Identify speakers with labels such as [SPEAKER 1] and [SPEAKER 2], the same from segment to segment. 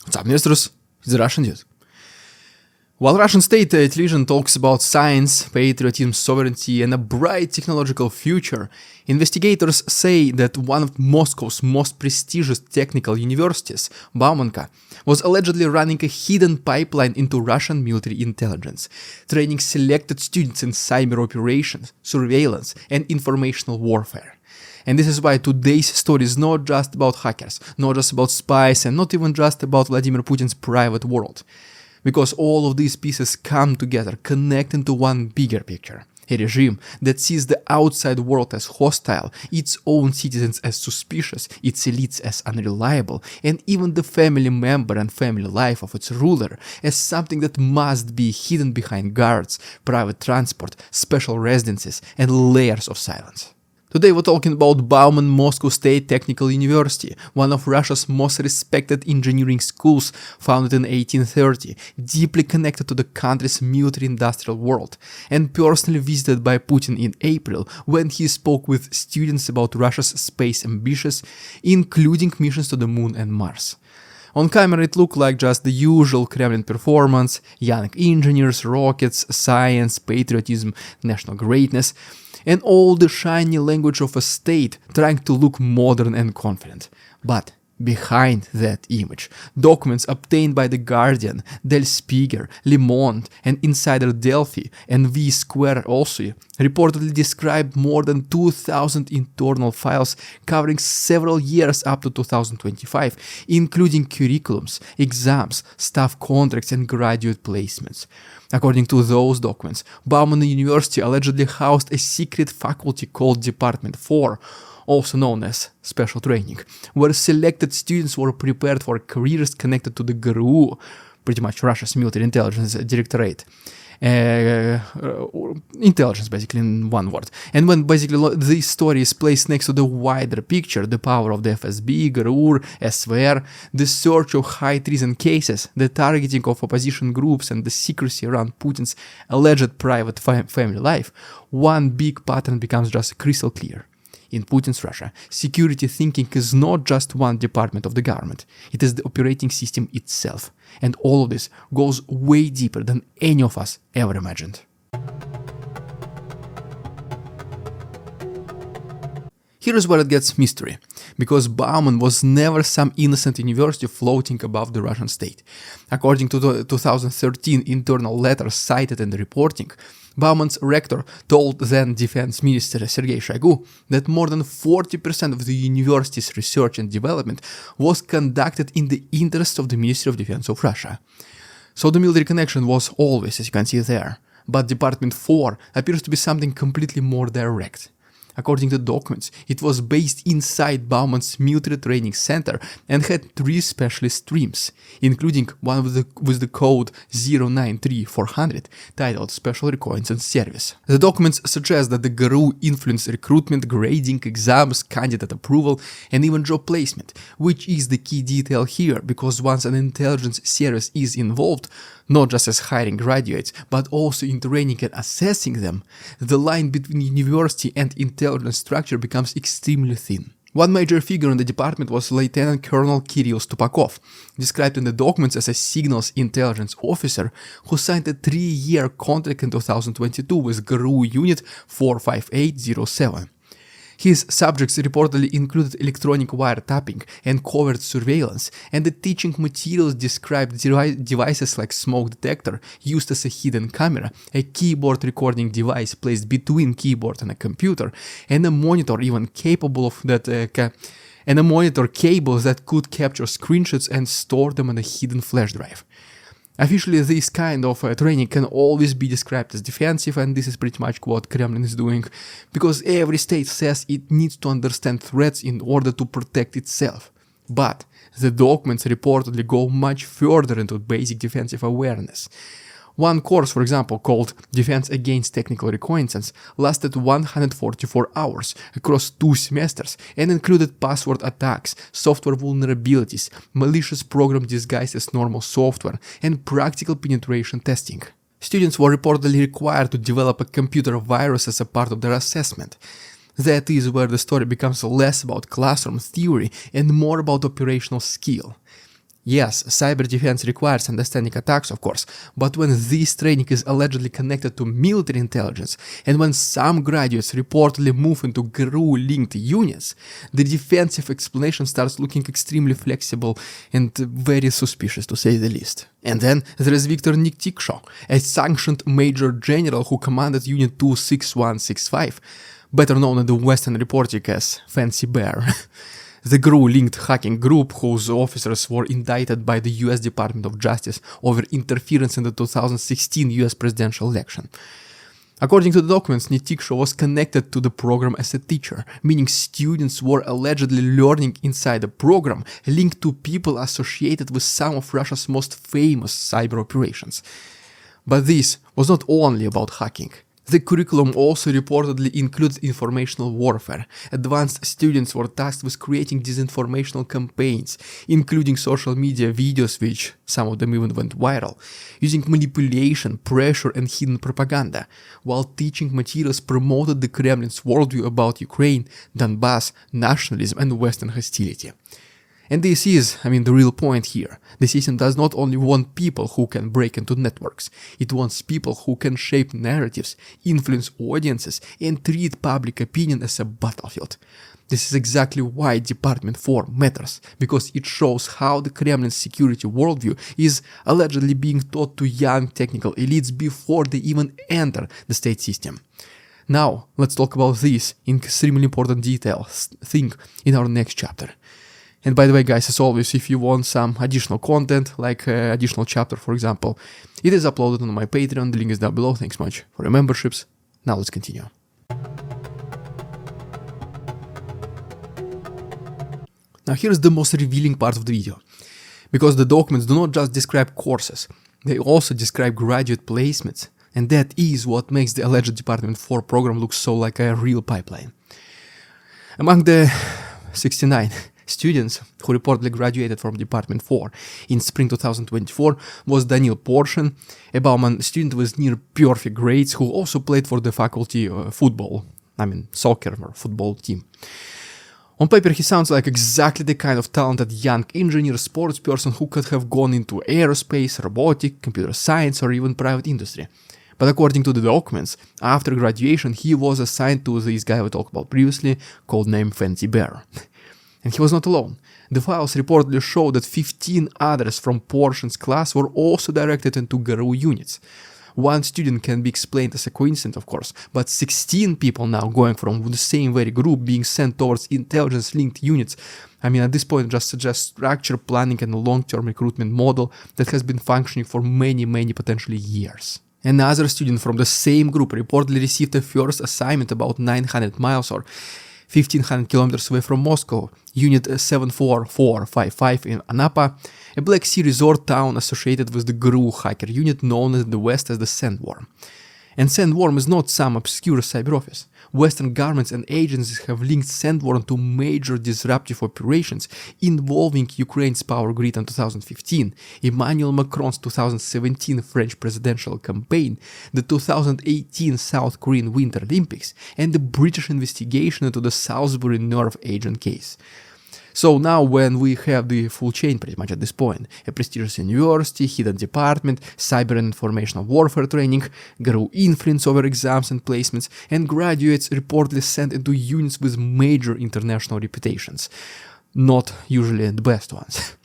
[SPEAKER 1] What's up, investors? It's the Russian dude. While Russian state television talks about science, patriotism, sovereignty, and a bright technological future, investigators say that one of Moscow's most prestigious technical universities, Bauman, was allegedly running a hidden pipeline into Russian military intelligence, training selected students in cyber operations, surveillance, and informational warfare. And this is why today's story is not just about hackers, not just about spies, and not even just about Vladimir Putin's private world. Because all of these pieces come together, connect into one bigger picture. A regime that sees the outside world as hostile, its own citizens as suspicious, its elites as unreliable, and even the family member and family life of its ruler as something that must be hidden behind guards, private transport, special residences, and layers of silence. Today we're talking about Bauman Moscow State Technical University, one of Russia's most respected engineering schools, founded in 1830, deeply connected to the country's military-industrial world, and personally visited by Putin in April when he spoke with students about Russia's space ambitions, including missions to the Moon and Mars. On camera it looked like just the usual Kremlin performance, young engineers, rockets, science, patriotism, national greatness, and all the shiny language of a state trying to look modern and confident. But behind that image, documents obtained by The Guardian, Der Spiegel, Le Monde, and Insider Delphi, and V-Square also reportedly describe more than 2,000 internal files covering several years up to 2025, including curriculums, exams, staff contracts, and graduate placements. According to those documents, Bauman University allegedly housed a secret faculty called Department 4, also known as Special Training, where selected students were prepared for careers connected to the GRU, pretty much Russia's military intelligence directorate. Intelligence, basically, in one word. And when basically this story is placed next to the wider picture, the power of the FSB, GRU, SVR, the search of high treason cases, the targeting of opposition groups, and the secrecy around Putin's alleged private family life, one big pattern becomes just crystal clear. In Putin's Russia, security thinking is not just one department of the government, it is the operating system itself. And all of this goes way deeper than any of us ever imagined. Here's where it gets mystery, because Bauman was never some innocent university floating above the Russian state. According to the 2013 internal letter cited in the reporting, Bauman's rector told then Defense Minister Sergei Shoigu that more than 40% of the university's research and development was conducted in the interest of the Ministry of Defense of Russia. So the military connection was always, as you can see there, but Department 4 appears to be something completely more direct. According to documents, it was based inside Bauman's military training center and had 3 specialist streams, including one with the code 093400 titled Special Reconnaissance Service. The documents suggest that the GRU influenced recruitment, grading, exams, candidate approval, and even job placement, which is the key detail here, because once an intelligence service is involved, not just as hiring graduates, but also in training and assessing them, the line between university and intelligence structure becomes extremely thin. One major figure in the department was Lieutenant Colonel Kirill Stupakov, described in the documents as a signals intelligence officer who signed a 3-year contract in 2022 with GRU Unit 45807. His subjects reportedly included electronic wiretapping and covert surveillance, and the teaching materials described devices like smoke detector used as a hidden camera, a keyboard recording device placed between keyboard and a computer, and a monitor even capable of that and a monitor cable that could capture screenshots and store them on a hidden flash drive. Officially, this kind of training can always be described as defensive, and this is pretty much what Kremlin is doing, because every state says it needs to understand threats in order to protect itself. But the documents reportedly go much further into basic defensive awareness. One course, for example, called Defense Against Technical Reconnaissance, lasted 144 hours across 2 semesters and included password attacks, software vulnerabilities, malicious program disguised as normal software, and practical penetration testing. Students were reportedly required to develop a computer virus as a part of their assessment. That is where the story becomes less about classroom theory and more about operational skill. Yes, cyber defense requires understanding attacks, of course, but when this training is allegedly connected to military intelligence, and when some graduates reportedly move into GRU-linked units, the defensive explanation starts looking extremely flexible and very suspicious, to say the least. And then there is Viktor Niktisho, a sanctioned major general who commanded Unit 26165, better known in the Western reporting as Fancy Bear. The GRU-linked hacking group, whose officers were indicted by the US Department of Justice over interference in the 2016 US presidential election. According to the documents, Niktisho was connected to the program as a teacher, meaning students were allegedly learning inside the program linked to people associated with some of Russia's most famous cyber operations. But this was not only about hacking. The curriculum also reportedly includes informational warfare. Advanced students were tasked with creating disinformational campaigns, including social media videos, which some of them even went viral, using manipulation, pressure and hidden propaganda, while teaching materials promoted the Kremlin's worldview about Ukraine, Donbass, nationalism and Western hostility. And this is, the real point here. The system does not only want people who can break into networks, it wants people who can shape narratives, influence audiences, and treat public opinion as a battlefield. This is exactly why Department 4 matters, because it shows how the Kremlin's security worldview is allegedly being taught to young technical elites before they even enter the state system. Now, let's talk about this extremely important thing in our next chapter. And by the way, guys, as always, if you want some additional content, like additional chapter, for example, it is uploaded on my Patreon, the link is down below. Thanks much for your memberships. Now let's continue. Now here's the most revealing part of the video, because the documents do not just describe courses, they also describe graduate placements, and that is what makes the alleged Department 4 program look so like a real pipeline. Among the 69 students who reportedly graduated from Department 4 in spring 2024 was Daniil Porshin, a Bauman student with near perfect grades who also played for the faculty soccer or football team. On paper he sounds like exactly the kind of talented young engineer, sports person who could have gone into aerospace, robotics, computer science or even private industry. But according to the documents, after graduation he was assigned to this guy we talked about previously, called name Fancy Bear. And he was not alone. The files reportedly show that 15 others from Porshin's class were also directed into GRU units. One student can be explained as a coincidence, of course, but 16 people now going from the same very group being sent towards intelligence-linked units, at this point just suggests structure, planning and a long-term recruitment model that has been functioning for many potentially years. Another student from the same group reportedly received a first assignment about 900 miles or 1500 kilometers away from Moscow, Unit 74455 in Anapa, a Black Sea resort town associated with the GRU hacker unit known in the West as the Sandworm. And Sandworm is not some obscure cyber office. Western governments and agencies have linked Sandworm to major disruptive operations involving Ukraine's power grid in 2015, Emmanuel Macron's 2017 French presidential campaign, the 2018 South Korean Winter Olympics, and the British investigation into the Salisbury nerve agent case. So now when we have the full chain pretty much at this point, a prestigious university, hidden department, cyber and informational warfare training, GRU influence over exams and placements, and graduates reportedly sent into units with major international reputations. Not usually the best ones.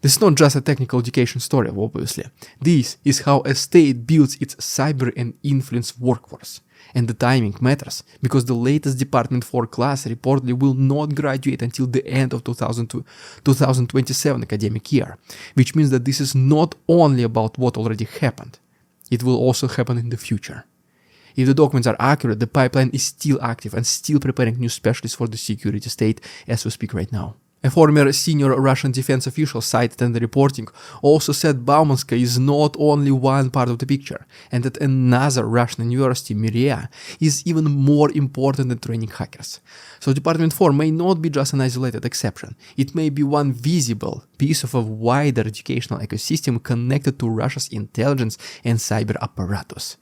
[SPEAKER 1] This is not just a technical education story, obviously. This is how a state builds its cyber and influence workforce. And the timing matters, because the latest Department 4 class reportedly will not graduate until the end of 2027 academic year, which means that this is not only about what already happened, it will also happen in the future. If the documents are accurate, the pipeline is still active and still preparing new specialists for the security state as we speak right now. A former senior Russian defense official cited in the reporting also said Baumanska is not only one part of the picture, and that another Russian university, Myria, is even more important than training hackers. So Department 4 may not be just an isolated exception, it may be one visible piece of a wider educational ecosystem connected to Russia's intelligence and cyber apparatus.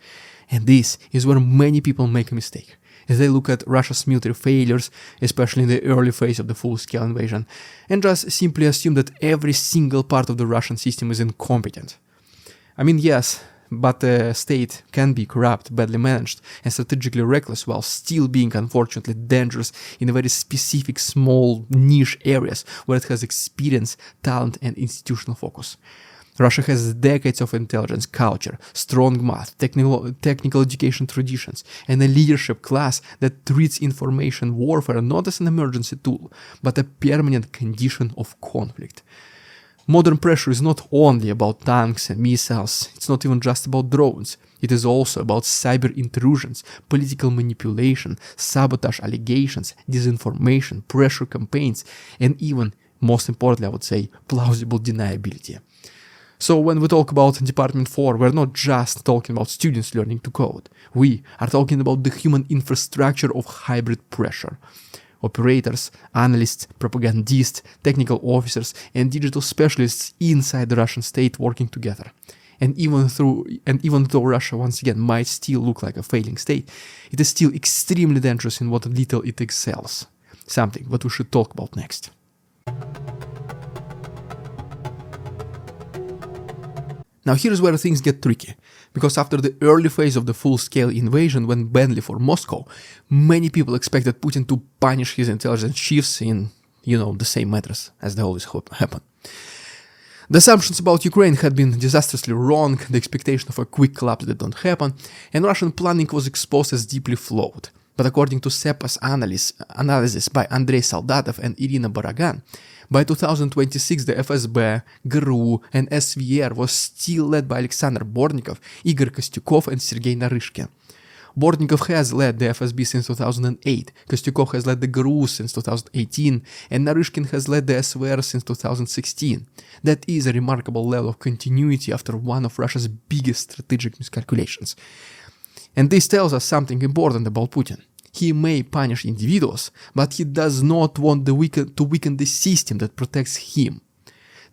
[SPEAKER 1] And this is where many people make a mistake. They look at Russia's military failures, especially in the early phase of the full-scale invasion, and just simply assume that every single part of the Russian system is incompetent. I mean, yes, but the state can be corrupt, badly managed, and strategically reckless while still being unfortunately dangerous in very specific small niche areas where it has experience, talent, and institutional focus. Russia has decades of intelligence, culture, strong math, technical education traditions, and a leadership class that treats information warfare not as an emergency tool, but a permanent condition of conflict. Modern pressure is not only about tanks and missiles, it's not even just about drones. It is also about cyber intrusions, political manipulation, sabotage allegations, disinformation, pressure campaigns, and even, most importantly, I would say, plausible deniability. So when we talk about Department 4, we're not just talking about students learning to code. We are talking about the human infrastructure of hybrid pressure. Operators, analysts, propagandists, technical officers, and digital specialists inside the Russian state working together. And even though Russia once again might still look like a failing state, it is still extremely dangerous in what little it excels. Something that we should talk about next. Now here's where things get tricky, because after the early phase of the full-scale invasion went badly for Moscow, many people expected Putin to punish his intelligence chiefs in, the same matters as they always happen. The assumptions about Ukraine had been disastrously wrong, the expectation of a quick collapse did not happen, and Russian planning was exposed as deeply flawed. But according to SEPA's analysis by Andrei Soldatov and Irina Baragan, by 2026 the FSB, GRU, and SVR was still led by Alexander Bortnikov, Igor Kostyukov, and Sergei Naryshkin. Bortnikov has led the FSB since 2008, Kostyukov has led the GRU since 2018, and Naryshkin has led the SVR since 2016. That is a remarkable level of continuity after one of Russia's biggest strategic miscalculations. And this tells us something important about Putin. He may punish individuals, but he does not want to weaken the system that protects him.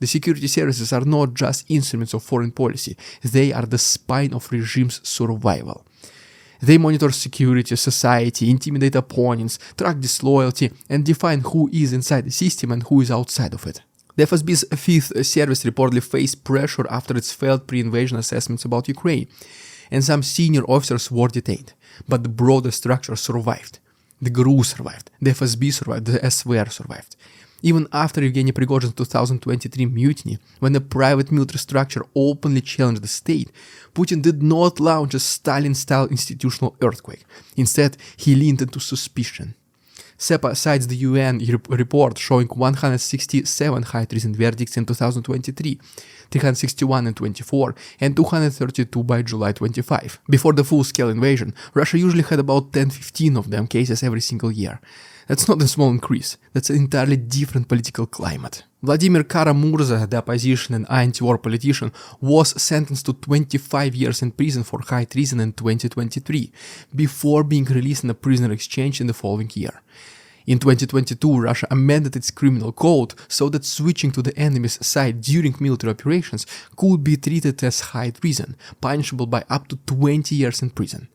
[SPEAKER 1] The security services are not just instruments of foreign policy, they are the spine of regime's survival. They monitor security, society, intimidate opponents, track disloyalty, and define who is inside the system and who is outside of it. The FSB's fifth service reportedly faced pressure after its failed pre-invasion assessments about Ukraine, and some senior officers were detained, but the broader structure survived. The GRU survived, the FSB survived, the SVR survived. Even after Yevgeny Prigozhin's 2023 mutiny, when a private military structure openly challenged the state, Putin did not launch a Stalin-style institutional earthquake. Instead, he leaned into suspicion. SEPA cites the UN report showing 167 high treason verdicts in 2023, 361 in 24, and 232 by July 25. Before the full-scale invasion, Russia usually had about 10-15 of them cases every single year. That's not a small increase, that's an entirely different political climate. Vladimir Kara-Murza, the opposition and anti-war politician, was sentenced to 25 years in prison for high treason in 2023, before being released in a prisoner exchange in the following year. In 2022, Russia amended its criminal code so that switching to the enemy's side during military operations could be treated as high treason, punishable by up to 20 years in prison.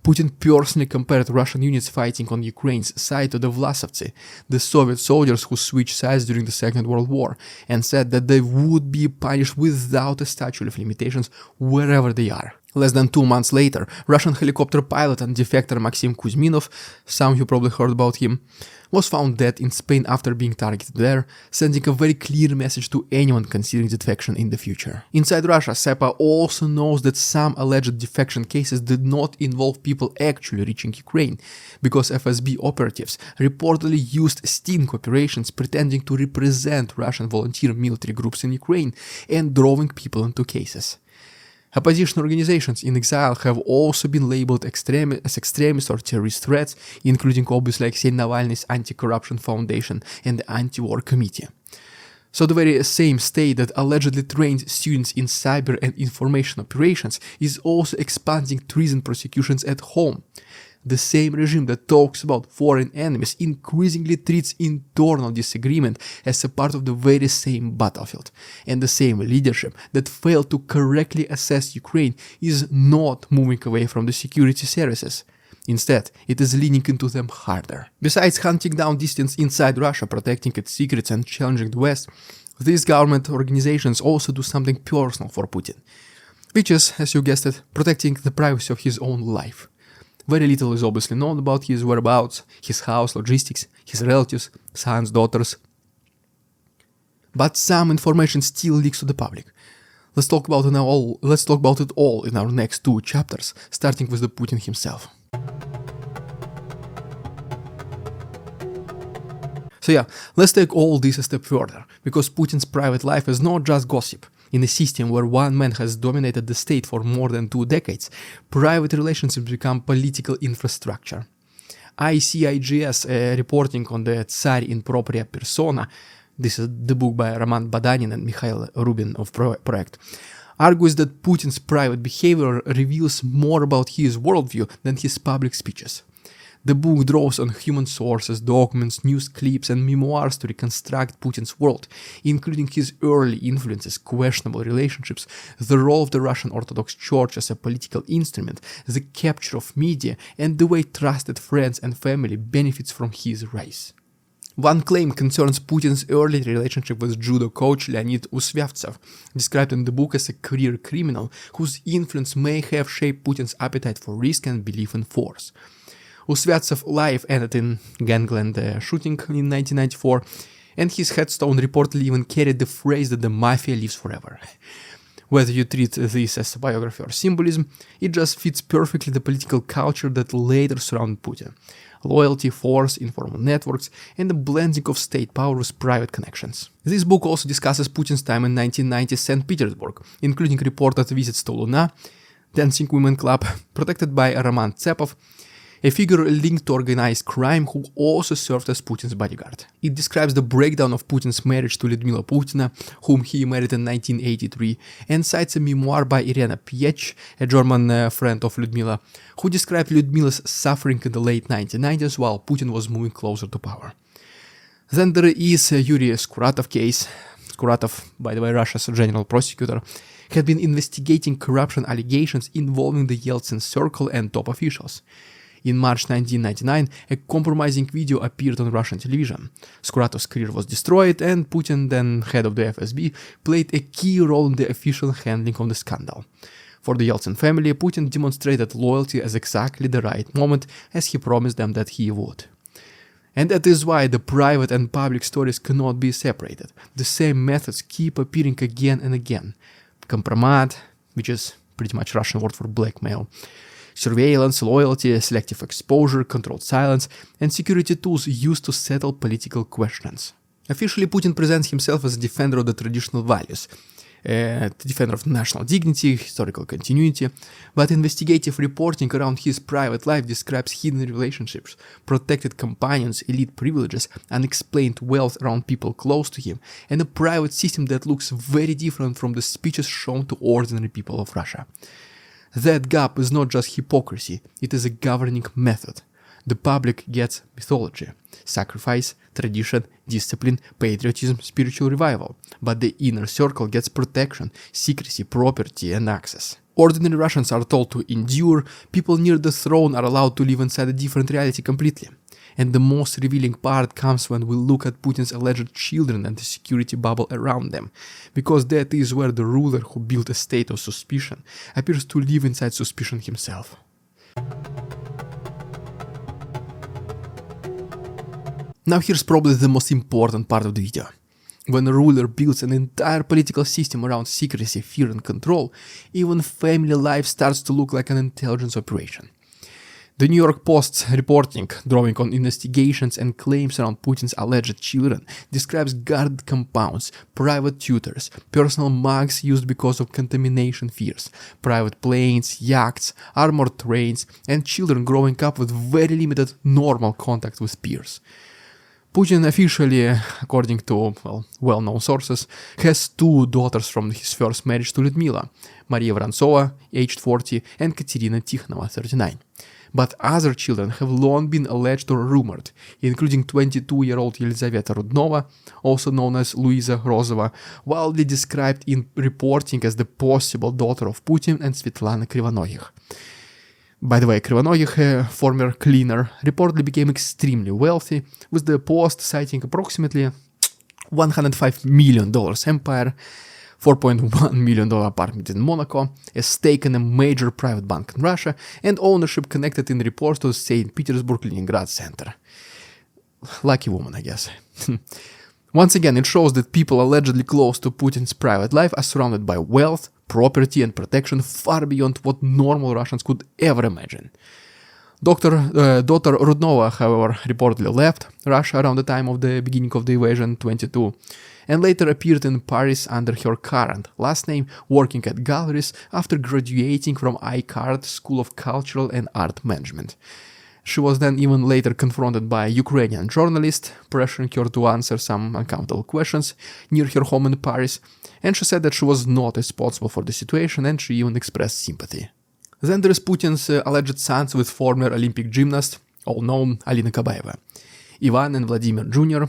[SPEAKER 1] Putin personally compared Russian units fighting on Ukraine's side to the Vlasovцы, the Soviet soldiers who switched sides during the Second World War, and said that they would be punished without a statute of limitations wherever they are. Less than 2 months later, Russian helicopter pilot and defector Maxim Kuzminov, some of you probably heard about him, was found dead in Spain after being targeted there, sending a very clear message to anyone considering defection in the future. Inside Russia, SEPA also knows that some alleged defection cases did not involve people actually reaching Ukraine, because FSB operatives reportedly used sting operations pretending to represent Russian volunteer military groups in Ukraine and drawing people into cases. Opposition organizations in exile have also been labeled as extremist or terrorist threats, including obviously Alexei Navalny's Anti-Corruption Foundation and the Anti-War Committee. So the very same state that allegedly trained students in cyber and information operations is also expanding treason prosecutions at home. The same regime that talks about foreign enemies increasingly treats internal disagreement as a part of the very same battlefield, and the same leadership that failed to correctly assess Ukraine is not moving away from the security services. Instead, it is leaning into them harder. Besides hunting down dissidents inside Russia, protecting its secrets and challenging the West, these government organizations also do something personal for Putin, which is, as you guessed it, protecting the privacy of his own life. Very little is obviously known about his whereabouts, his house, logistics, his relatives, sons, daughters. But some information still leaks to the public. Let's talk about it all in our next 2 chapters, starting with the Putin himself. So yeah, let's take all this a step further, because Putin's private life is not just gossip. In a system where one man has dominated the state for more than 2 decades, private relationships become political infrastructure. ICIGS reporting on the Tsar in propria persona, this is the book by Roman Badanin and Mikhail Rubin of Project, argues that Putin's private behavior reveals more about his worldview than his public speeches. The book draws on human sources, documents, news clips, and memoirs to reconstruct Putin's world, including his early influences, questionable relationships, the role of the Russian Orthodox Church as a political instrument, the capture of media, and the way trusted friends and family benefits from his rise. One claim concerns Putin's early relationship with judo coach Leonid Usyavtsev, described in the book as a career criminal whose influence may have shaped Putin's appetite for risk and belief in force. Usyavtsev's life ended in gangland shooting in 1994, and his headstone reportedly even carried the phrase that the mafia lives forever. Whether you treat this as a biography or symbolism, it just fits perfectly the political culture that later surrounded Putin. Loyalty, force, informal networks, and the blending of state power with private connections. This book also discusses Putin's time in 1990 St. Petersburg, including reported visits to Luna, dancing women club, protected by Roman Tsepov, a figure linked to organized crime who also served as Putin's bodyguard. It describes the breakdown of Putin's marriage to Lyudmila Putina, whom he married in 1983, and cites a memoir by Irena Piech, a German friend of Lyudmila, who described Lyudmila's suffering in the late 1990s while Putin was moving closer to power. Then there is Yuri Skuratov case. Skuratov, by the way, Russia's general prosecutor, had been investigating corruption allegations involving the Yeltsin circle and top officials. In March 1999, a compromising video appeared on Russian television. Skuratov's career was destroyed, and Putin, then head of the FSB, played a key role in the official handling of the scandal. For the Yeltsin family, Putin demonstrated loyalty at exactly the right moment, as he promised them that he would. And that is why the private and public stories cannot be separated. The same methods keep appearing again and again. Compromat, which is pretty much Russian word for blackmail, surveillance, loyalty, selective exposure, controlled silence, and security tools used to settle political questions. Officially, Putin presents himself as a defender of the traditional values, a defender of national dignity, historical continuity, but investigative reporting around his private life describes hidden relationships, protected companions, elite privileges, unexplained wealth around people close to him, and a private system that looks very different from the speeches shown to ordinary people of Russia. That gap is not just hypocrisy, it is a governing method. The public gets mythology, sacrifice, tradition, discipline, patriotism, spiritual revival, but the inner circle gets protection, secrecy, property, and access. Ordinary Russians are told to endure, people near the throne are allowed to live inside a different reality completely. And the most revealing part comes when we look at Putin's alleged children and the security bubble around them, because that is where the ruler who built a state of suspicion appears to live inside suspicion himself. Now here's probably the most important part of the video. When a ruler builds an entire political system around secrecy, fear and control, even family life starts to look like an intelligence operation. The New York Post's reporting, drawing on investigations and claims around Putin's alleged children, describes guarded compounds, private tutors, personal mugs used because of contamination fears, private planes, yachts, armored trains, and children growing up with very limited normal contact with peers. Putin officially, according to well-known sources, has 2 daughters from his first marriage to Lyudmila, Maria Vorontsova, aged 40, and Katerina Tikhnova, 39. But other children have long been alleged or rumored, including 22-year-old Yelizaveta Rudnova, also known as Luisa Rozova, widely described in reporting as the possible daughter of Putin, and Svetlana Krivanoikh. By the way, Kremlin, former cleaner, reportedly became extremely wealthy, with the Post citing approximately $105 million empire, $4.1 million apartment in Monaco, a stake in a major private bank in Russia, and ownership connected in reports to the St. Petersburg Leningrad Center. Lucky woman, I guess. Once again, it shows that people allegedly close to Putin's private life are surrounded by wealth, property, and protection far beyond what normal Russians could ever imagine. Daughter Rudnova, however, reportedly left Russia around the time of the beginning of the invasion, 22, and later appeared in Paris under her current last name, working at galleries after graduating from ICART School of Cultural and Art Management. She was then even later confronted by a Ukrainian journalist, pressuring her to answer some uncomfortable questions near her home in Paris, and she said that she was not responsible for the situation, and she even expressed sympathy. Then there is Putin's alleged sons with former Olympic gymnast, all known Alina Kabaeva, Ivan and Vladimir Jr.,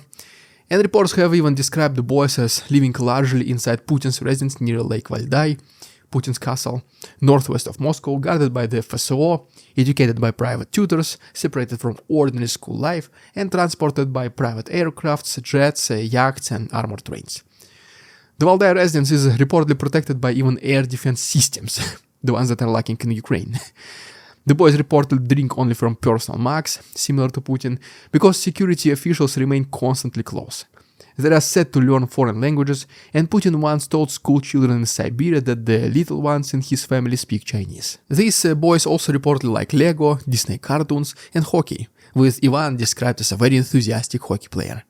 [SPEAKER 1] and reports have even described the boys as living largely inside Putin's residence near Lake Valdai, Putin's castle, northwest of Moscow, guarded by the FSO, educated by private tutors, separated from ordinary school life, and transported by private aircrafts, jets, yachts, and armored trains. The Valdai residence is reportedly protected by even air defense systems, the ones that are lacking in Ukraine. The boys reportedly drink only from personal mugs, similar to Putin, because security officials remain constantly close. They are said to learn foreign languages, and Putin once told school children in Siberia that the little ones in his family speak Chinese. These boys also reportedly like Lego, Disney cartoons, and hockey, with Ivan described as a very enthusiastic hockey player.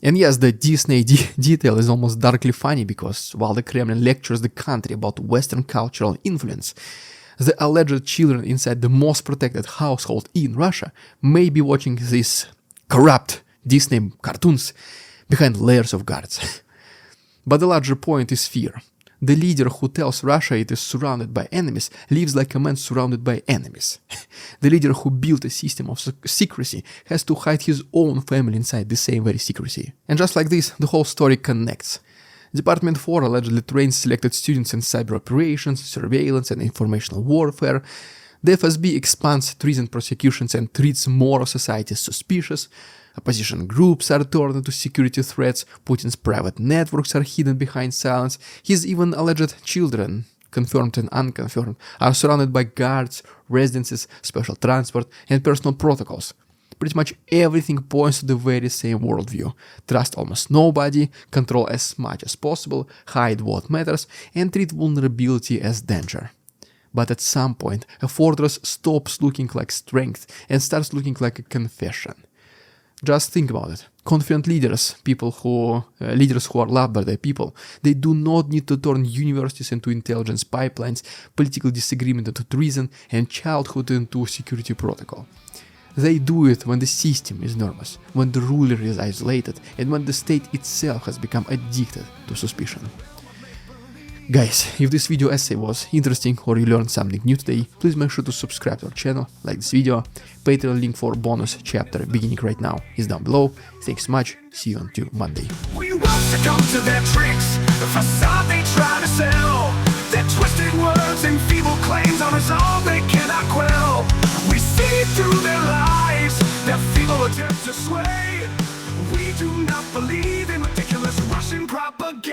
[SPEAKER 1] And yes, the Disney detail is almost darkly funny because while the Kremlin lectures the country about Western cultural influence, the alleged children inside the most protected household in Russia may be watching these corrupt Disney cartoons behind layers of guards. But the larger point is fear. The leader who tells Russia it is surrounded by enemies lives like a man surrounded by enemies. The leader who built a system of secrecy has to hide his own family inside the same very secrecy. And just like this, the whole story connects. Department 4 allegedly trains selected students in cyber operations, surveillance, and informational warfare. The FSB expands treason prosecutions and treats more of society as suspicious. Opposition groups are turned into security threats, Putin's private networks are hidden behind silence, his even alleged children, confirmed and unconfirmed, are surrounded by guards, residences, special transport, and personal protocols. Pretty much everything points to the very same worldview. Trust almost nobody, control as much as possible, hide what matters, and treat vulnerability as danger. But at some point, a fortress stops looking like strength and starts looking like a confession. Just think about it. Confident leaders, leaders who are loved by their people, they do not need to turn universities into intelligence pipelines, political disagreement into treason, and childhood into security protocol. They do it when the system is nervous, when the ruler is isolated, and when the state itself has become addicted to suspicion. Guys, if this video essay was interesting or you learned something new today, please make sure to subscribe to our channel, like this video. Patreon link for bonus chapter beginning right now is down below. Thanks so much, see you until Monday.
[SPEAKER 2] We won't succumb to their tricks, the facade they try to sell. Their twisted words and feeble claims on us all they cannot quell. We see through their lies, their feeble attempts to sway. We do not believe in ridiculous Russian propaganda.